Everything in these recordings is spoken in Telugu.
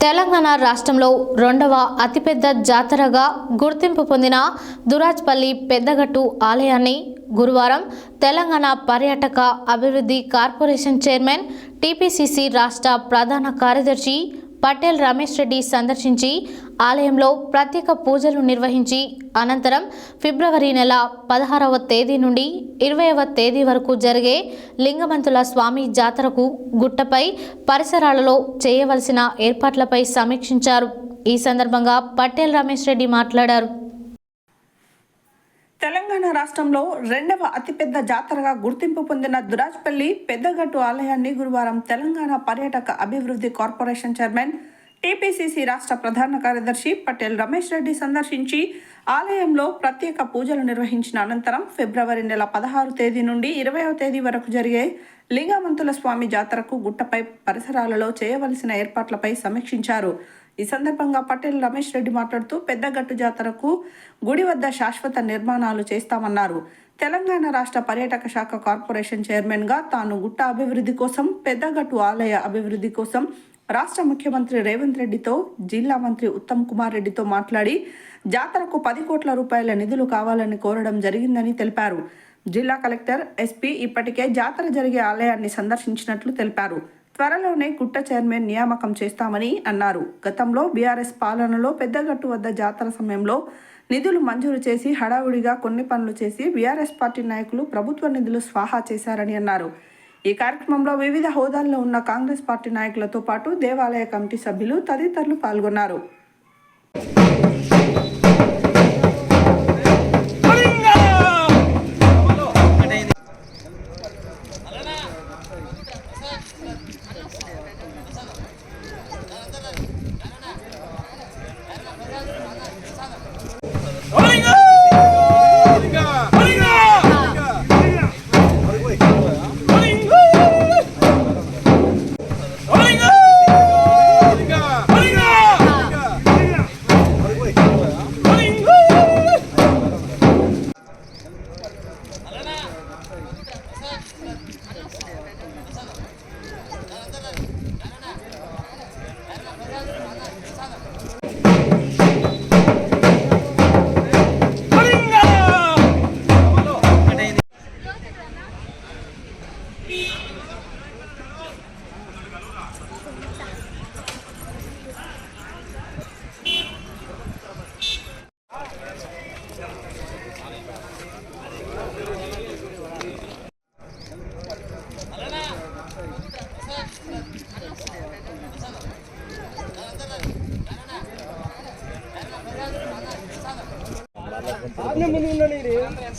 తెలంగాణ రాష్ట్రంలో రెండవ అతిపెద్ద జాతరగా గుర్తింపు పొందిన దురాజ్పల్లి పెద్దగట్టు ఆలయాన్ని గురువారం తెలంగాణ పర్యాటక అభివృద్ధి కార్పొరేషన్ చైర్మన్ టీపీసీసీ రాష్ట్ర ప్రధాన కార్యదర్శి పటేల్ రమేష్ రెడ్డి సందర్శించి ఆలయంలో ప్రత్యేక పూజలు నిర్వహించి అనంతరం ఫిబ్రవరి నెల 16వ తేదీ నుండి 20వ తేదీ వరకు జరిగే లింగమంతుల స్వామి జాతరకు గుట్టపై పరిసరాలలో చేయవలసిన ఏర్పాట్లపై సమీక్షించారు. ఈ సందర్భంగా పటేల్ రమేష్ రెడ్డి మాట్లాడారు. తెలంగాణ రాష్ట్రంలో రెండవ అతిపెద్ద జాతరగా గుర్తింపు పొందిన దురాజ్పల్లి పెద్దగట్టు ఆలయాన్ని గురువారం తెలంగాణ పర్యాటక అభివృద్ధి కార్పొరేషన్ చైర్మన్ టీపీసీసీ రాష్ట్ర ప్రధాన కార్యదర్శి పటేల్ రమేష్ రెడ్డి సందర్శించి ఆలయంలో ప్రత్యేక పూజలు నిర్వహించిన అనంతరం ఫిబ్రవరి నెల 16 తేదీ నుండి 20వ తేదీ వరకు జరిగే లింగమంతుల స్వామి జాతరకు గుట్టపై పరిసరాలలో చేయవలసిన ఏర్పాట్లపై సమీక్షించారు. ఈ సందర్భంగా పటేల్ రమేష్ రెడ్డి మాట్లాడుతూ పెద్దగట్టు జాతరకు గుడి వద్ద శాశ్వత నిర్మాణాలు చేస్తామన్నారు. తెలంగాణ రాష్ట్ర పర్యాటక శాఖ కార్పొరేషన్ చైర్మన్గా తాను గుట్ట అభివృద్ధి కోసం, పెద్దగట్టు ఆలయ అభివృద్ధి కోసం రాష్ట్ర ముఖ్యమంత్రి రేవంత్ రెడ్డితో, జిల్లా మంత్రి ఉత్తమ్ కుమార్ రెడ్డితో మాట్లాడి జాతరకు 10 కోట్ల రూపాయల నిధులు కావాలని కోరడం జరిగిందని తెలిపారు. జిల్లా కలెక్టర్, ఎస్పీ ఇప్పటికే జాతర జరిగే ఆలయాన్ని సందర్శించినట్లు తెలిపారు. త్వరలోనే గుట్ట చైర్మన్ నియామకం చేస్తామని అన్నారు. గతంలో బీఆర్ఎస్ పాలనలో పెద్దగట్టు వద్ద జాతర సమయంలో నిధులు మంజూరు చేసి హడావుడిగా కొన్ని పనులు చేసి బీఆర్ఎస్ పార్టీ నాయకులు ప్రభుత్వ నిధులు స్వాహా చేశారని అన్నారు. ఈ కార్యక్రమంలో వివిధ హోదాల్లో ఉన్న కాంగ్రెస్ పార్టీ నాయకులతో పాటు దేవాలయ కమిటీ సభ్యులు తదితరులు పాల్గొన్నారు.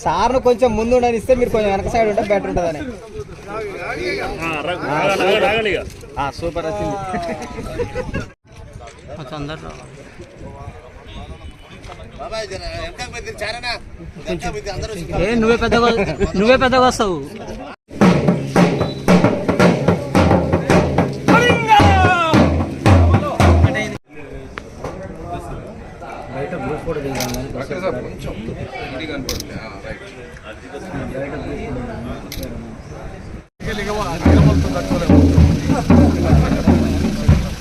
సార్ను కొంచెం ముందు ఉండనిస్తే మీరు కొంచెం వెనక సైడ్ ఉంటే బెటర్ ఉంటుందని. సూపర్ వచ్చింది. నువ్వే పెద్దగా వస్తావు. బయట బ్లూ ఫోటో దిగాను.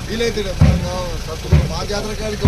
వీలైతే మా జాతర కాడికి